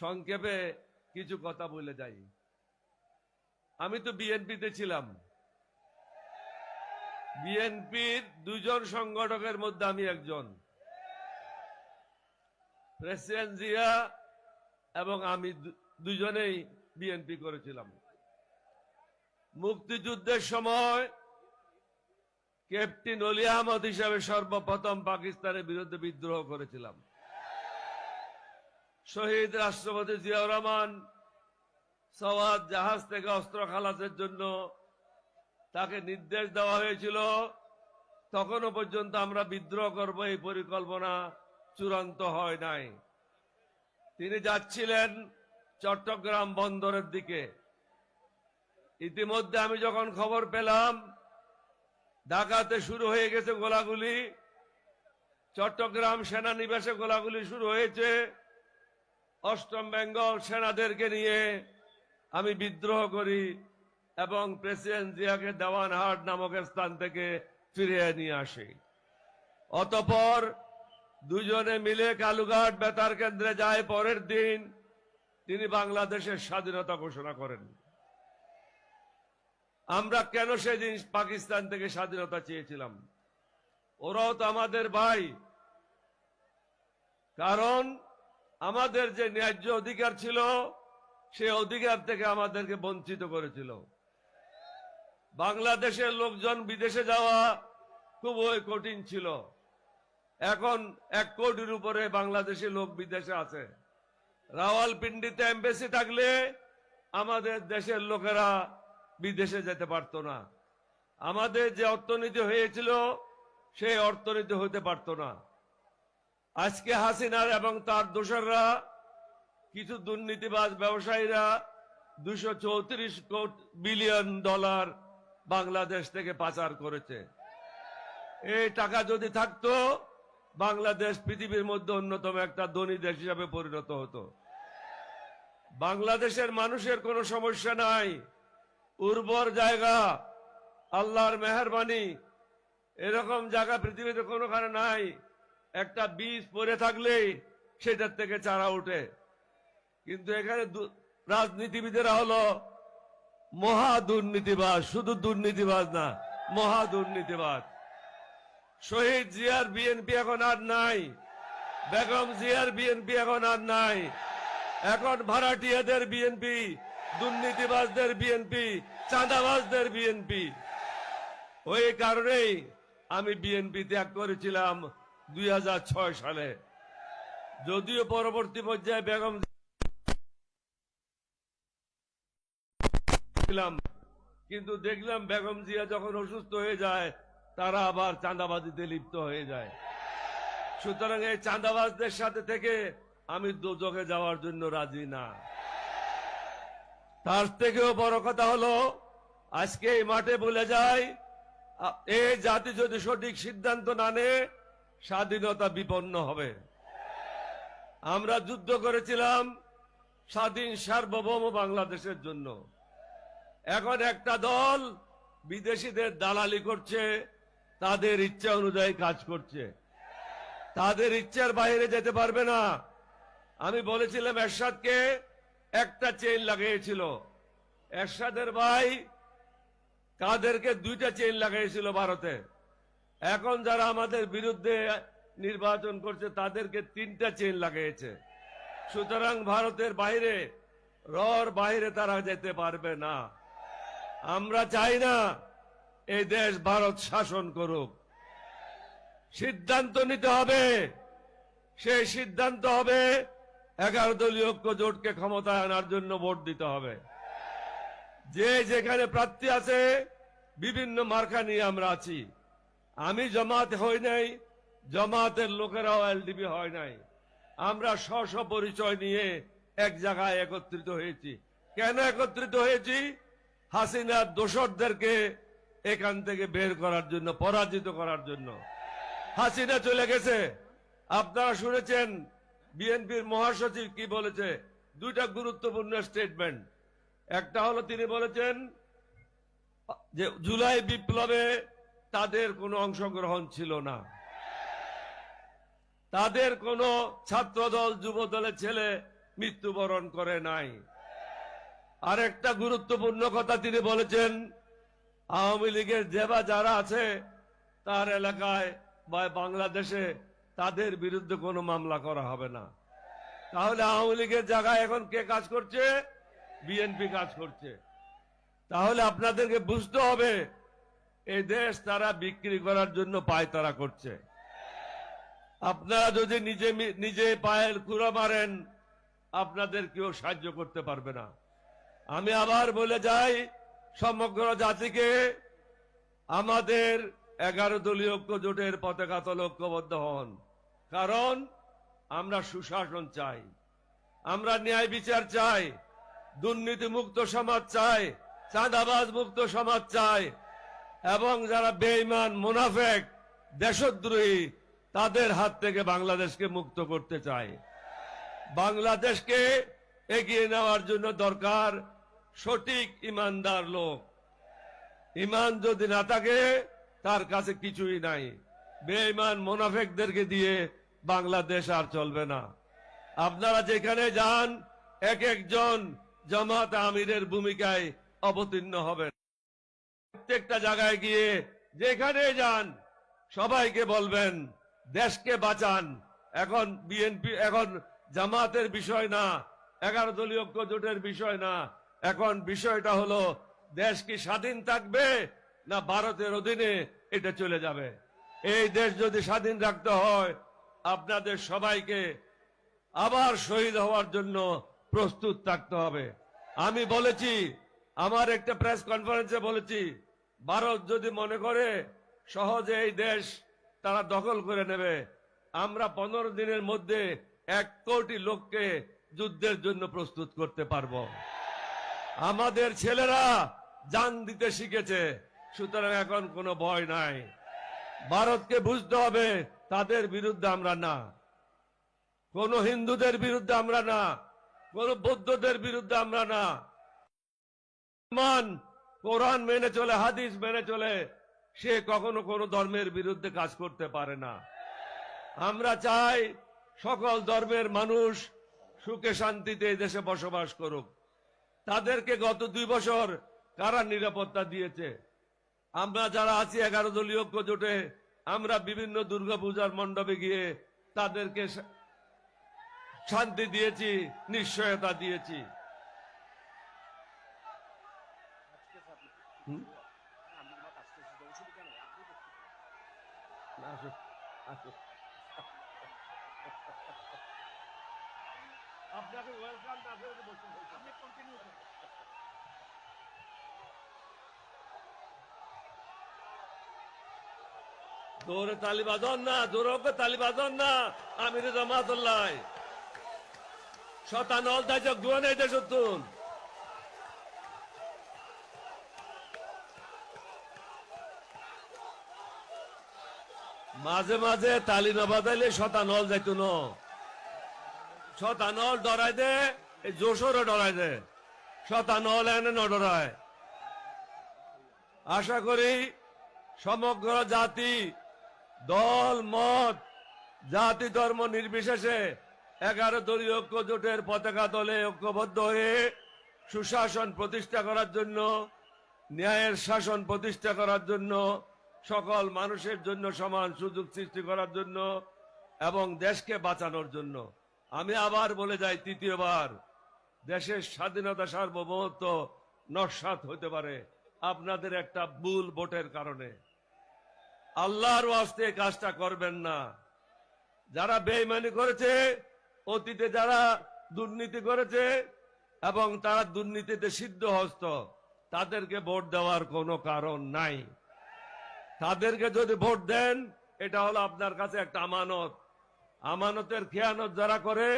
সংক্ষেপে কিছু কথা বলে যাই। আমি তো বিএনপিতে ছিলাম। বিএনপির দুজন সংগঠকের মধ্যে আমি একজন। প্রেসিডেন্ট জিয়া এবং আমি দুজনেই বিএনপি করেছিলাম। মুক্তিযুদ্ধের সময় ক্যাপ্টেন অলি আহমদ হিসাবে সর্বপ্রথম পাকিস্তানের বিরুদ্ধে বিদ্রোহ করেছিলাম। শহীদ রাষ্ট্রপতি জিয়াউর রহমান সওয়াত জাহাজ থেকে অস্ত্র খালাসের জন্য তাকে নির্দেশ দেওয়া হয়েছিল। তখনও পর্যন্ত আমরা বিদ্রোহ করব এই পরিকল্পনা চূড়ান্ত হয় নাই। তিনি যাচ্ছিলেন চট্টগ্রাম বন্দরের দিকে। ইতিমধ্যে আমি যখন খবর পেলাম ঢাকাতে শুরু হয়ে গেছে গোলাগুলি, চট্টগ্রাম সেনানিবাসে গোলাগুলি শুরু হয়েছে, অষ্টম বেঙ্গল সেনাদেরকে নিয়ে আমি বিদ্রোহ করি এবং প্রেসিডেন্ট জিয়াকে দেওয়ানহাট নামক স্থান থেকে ফিরিয়ে নিয়ে আসি। অতঃপর দুজনে মিলে কালুঘাট বেতার কেন্দ্রে যায়। পরের দিন তিনি বাংলাদেশের স্বাধীনতা ঘোষণা করেন। আমরা কেন সেদিন পাকিস্তান থেকে স্বাধীনতা চেয়েছিলাম? ওরাও তো আমাদের ভাই। কারণ আমাদের যে ন্যায্য অধিকার ছিল সে অধিকার থেকে আমাদেরকে বঞ্চিত করেছিল। বাংলাদেশের লোকজন বিদেশে যাওয়া খুবই কঠিন ছিল। এখন 1 কোটির উপরে বাংলাদেশের লোক বিদেশে আছে। রাওয়ালপিন্ডিতে এমবেসি থাকলে আমাদের দেশের লোকেরা বিদেশে যেতে পারত না। আমাদের যে অর্থনীতি হয়েছিল সেই অর্থনীতি হতে পারত না। আজকে হাসিনার এবং তার দোসররা, কিছু দুর্নীতিবাজ ব্যবসায়ীরা 234 বিলিয়ন ডলার বাংলাদেশ থেকে পাচার করেছে। এই টাকা যদি থাকতো বাংলাদেশ পৃথিবীর মধ্যে অন্যতম একটা ধনী দেশ হিসাবে পরিণত হতো। বাংলাদেশের মানুষের কোনো সমস্যা নাই, উর্বর জায়গা, আল্লাহর মেহেরবানি। এরকম জায়গা পৃথিবীতে কোনোখানে নাই। একটা বীজ পড়ে থাকলেই সেটার থেকে চারা ওঠে। কিন্তু এখানে রাজনীতিবিদেরা হলো মহা দুর্নীতিবাজ, শুধু দুর্নীতিবাজ না, মহা দুর্নীতিবাজ। শহীদ জিয়ার বিএনপি এখন আর নাই, বেগম জিয়ার বিএনপি এখন আর নাই। এখন ভাড়াটিয়াদের বিএনপি, দুর্নীতিবাজদের বিএনপি, চাঁদাবাজদের বিএনপি। ওই কারণেই আমি বিএনপি ত্যাগ করেছিলাম 2006 সালে। যদিও পরবর্তী পর্যায়ে বেগম ছিলাম, কিন্তু দেখলাম বেগম জিয়া যখন অসুস্থ হয়ে যায় তারা আবার চাঁদাবাজিতে লিপ্ত হয়ে যায়। সুতরাং এই চাঁদাবাজদের সাথে থেকে আমি দোজখে যাওয়ার জন্য রাজি না। তার থেকেও বড় কথা হলো আজকে এই মাঠে বলে যায়, এই জাতি যদি সঠিক সিদ্ধান্ত না নেয় স্বাধীনতা বিপন্ন হবে। আমরা যুদ্ধ করেছিলাম স্বাধীন সার্বভৌম বাংলাদেশের জন্য। এখন একটা দল বিদেশিদের দালালি করছে, তাদের ইচ্ছা অনুযায়ী কাজ করছে, তাদের ইচ্ছার বাইরে যেতে পারবে না। আমি বলেছিলাম এরশাদকে একটা চেইন লাগিয়েছিল, এরশাদের ভাই কাদেরকে 2টা চেইন লাগাইছিল ভারতে। এখন যারা আমাদের বিরুদ্ধে নির্বাচন করছে তাদেরকে 3টা চেইন লাগাইছে। সুতরাং ভারতের বাইরে, রর বাইরে তারা যেতে পারবে না। আমরা চাই না এই দেশ ভারত শাসন করুক। সিদ্ধান্ত নিতে হবে, সেই সিদ্ধান্ত হবে 11 দলীয় ঐক্য জোটকে ক্ষমতায় আনার জন্য ভোট দিতে হবে। যে যেখানে প্রার্থী আছে বিভিন্ন মার্কা নিয়ে আমরা আছি। আমি জামাত হই নাই, জামাতের লোকেরাও এলডিপি হয় নাই। আমরা স্ব পরিচয় নিয়ে এক জায়গায় একত্রিত হয়েছি। কেন একত্রিত হয়েছি? হাসিনার দোসরদেরকে এখান থেকে বের করার জন্য, পরাজিত করার জন্য। হাসিনা চলে গেছে, আপনারা শুনেছেন বিএনপির মহাসচিব কি বলেছে। 2টা গুরুত্বপূর্ণ স্টেটমেন্ট। একটা হলো তিনি বলেছেন যে জুলাই বিপ্লবে তাদের কোনো অংশগ্রহণ ছিল না, তাদের কোনো ছাত্রদল যুবদলের ছেলে মৃত্যুবরণ করে নাই। আরেকটা গুরুত্বপূর্ণ কথা তিনি বলেছেন, আওয়ামী লীগের যারা আছে তার এলাকায় বা বাংলাদেশে তাদের বিরুদ্ধে কোনো মামলা করা হবে না। তাহলে আওয়ামী লীগের জায়গায় এখন কে কাজ করছে? বিএনপি কাজ করছে। তাহলে আপনাদেরকে বুঝতে হবে এই দেশ তারা বিক্রি করার জন্য পায়তারা করছে। আপনারা যদি নিজে পায়ের কুড়া মারেন, আপনাদের কেউ সাহায্য করতে পারবে না। আমি আবার বলে যাই, সমগ্র জাতিকে আমাদের 11 দলীয় ঐক্য জোটের পতাকা তলে ঐক্যবদ্ধ হন। কারণ আমরা সুশাসন চাই, আমরা ন্যায় বিচার চাই, দুর্নীতি মুক্ত সমাজ চাই, চাঁদাবাজ মুক্ত সমাজ চাই, এবং যারা বেঈমান মুনাফেক দেশদ্রোহী তাদের হাত থেকে বাংলাদেশকে মুক্ত করতে চাই। বাংলাদেশকে এগিয়ে নেওয়ার জন্য দরকার সঠিক ইমানদার লোক। ইমান যদি না থাকে তার কাছে কিছুই নাই। বেঈমান মুনাফেকদেরকে দিয়ে বাংলাদেশ আর চলবে না। আপনারা যেখানে যান এক একজন জামাত আমিরের ভূমিকায় অবতীর্ণ হবেন। প্রত্যেকটা জায়গায় গিয়ে যেখানে যান সবাইকে বলবেন দেশকে বাঁচান। এখন বিএনপি, এখন জামাতের বিষয় না, 11 দলীয় ঐক্য জোটের বিষয় না, এখন বিষয়টা হলো দেশ কি স্বাধীন থাকবে না ভারতের অধীনে এটা চলে যাবে। এই দেশ যদি স্বাধীন রাখতে হয় আপনাদের সবাইকে আবার শহীদ হওয়ার জন্য প্রস্তুত থাকতে হবে। আমি বলেছি, আমার একটা প্রেস কনফারেন্সে বলেছি, ভারত যদি মনে করে সহজে এই দেশ তারা দখল করে নেবে, আমরা 15 দিনের মধ্যে 1 কোটি লোককে যুদ্ধের জন্য প্রস্তুত করতে পারবো। আমাদের ছেলেরা জান দিতে শিখেছে, সুতরাং এখন কোনো ভয় নাই। ভারতকে বুঝতে হবে তাদের বিরুদ্ধে আমরা না, কোন হিন্দুদের বিরুদ্ধে আমরা না, কোন বৌদ্ধদের বিরুদ্ধে আমরা না। কোরআন মেনে চলে, হাদিস মেনে চলে, সে কখনো কোনো ধর্মের বিরুদ্ধে কাজ করতে পারে না। আমরা চাই সকল ধর্মের মানুষ সুখে শান্তিতে এই দেশে বসবাস করুক। তাদেরকে গত 2 বছর কারা নিরাপত্তা দিয়েছে? আমরা যারা আছি 11 দলীয় ঐক্য জোটে, আমরা বিভিন্ন দুর্গাপূজার মণ্ডপে গিয়ে তাদেরকে শান্তি দিয়েছি, নিশ্চয়তা দিয়েছি। আপনাকে ওয়েলকাম না করে বলতে আপনি কন্টিনিউ করুন। জোরে তালি বাজন না, জোরে তালি বাজন না। আমির জামাতুল্লাহ শতানল দায়িত্ব গুয়ানে দেশতুন মাঝে মাঝে তালি না বাজাইলে শতানল যাইতো ন, শতানল ডরাই দে, এই জোশরে ডরাই দে, শতানল এনে ন ডরায়। আশা করি সমগ্র জাতি, দল মত, জাতি ধর্ম নির্বিশেষে 11 দলীয় ঐক্য জোটের পতাকা দলে ঐক্যবদ্ধ হয়ে সুশাসন প্রতিষ্ঠা করার জন্য, ন্যায়ের শাসন প্রতিষ্ঠা করার জন্য, সকল মানুষের জন্য সমান সুযোগ সৃষ্টি করার জন্য এবং দেশকে বাঁচানোর জন্য। আমি আবার বলে যাই, তৃতীয়বার দেশের স্বাধীনতা সার্বভৌমত্ব নস্যাৎ হতে পারে আপনাদের একটা ভুল ভোটের কারণে। আল্লাহর ওয়াস্তে কাজটা করবেন না। যারা বেঈমানি করেছে, অতীতে যারা দুর্নীতি করেছে এবং তারা দুর্নীতিতে সিদ্ধহস্ত, তাদেরকে ভোট দেওয়ার কোনো কারণ নাই। তাদেরকে যদি ভোট দেন, এটা হলো আপনার কাছে একটা আমানত। আমানতের খেয়ানত যারা করে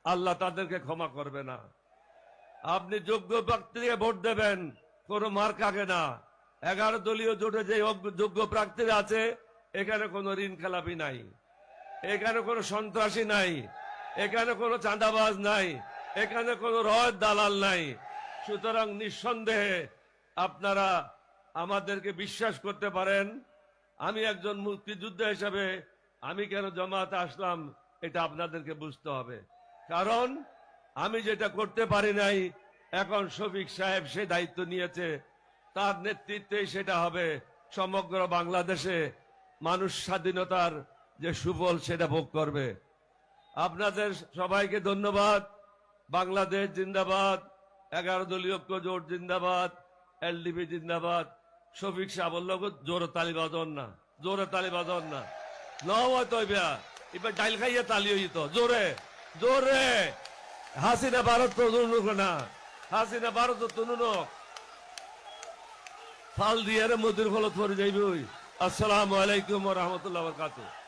আল্লাহ তাদেরকে ক্ষমা করবে না। আপনি যোগ্য ব্যক্তিকে ভোট দেবেন, কোন মার্কাকে না। 11 দলীয় জোটে যে যোগ্য প্রার্থীরা আছে, এখানে কোনো ঋণ খেলাপি নাই, এখানে কোনো সন্ত্রাসী নাই, এখানে কোনো চাঁদাবাজ নাই, এখানে কোনো রয়ের দালাল নাই। সুতরাং নিঃসন্দেহে আপনারা আমাদেরকে বিশ্বাস করতে পারেন। আমি একজন মুক্তিযোদ্ধা হিসেবে আমি কেন জামাতে আসলাম এটা আপনাদেরকে বুঝতে হবে। কারণ আমি যেটা করতে পারি নাই, এখন শফিক সাহেব সে দায়িত্ব নিয়েছে, তার নেতৃত্বে সেটা হবে। সমগ্র বাংলাদেশে মানুষ স্বাধীনতার যে সুফল সেটা ভোগ করবে। আপনাদের সবাইকে ধন্যবাদ। বাংলাদেশ জিন্দাবাদ, 11 দলীয় ঐক্য জোট জিন্দাবাদ, এলডিপি জিন্দাবাদ। শফিক সাহেব বলল জোরে তালি বাজন না, জোরে তালি বাজন না, নয় তো এবার ডাইল খাইয়ে তালি হইত জোরে জোরে। হাসিনা ভারত তো নুনুক না, হাসিনা ভারত তো নুনুক ফাল দিয়ে মধুর ফলত পরে যাইবে। আসসালামু আলাইকুম ওয়া রাহমাতুল্লাহি ওয়া বারাকাতুহু।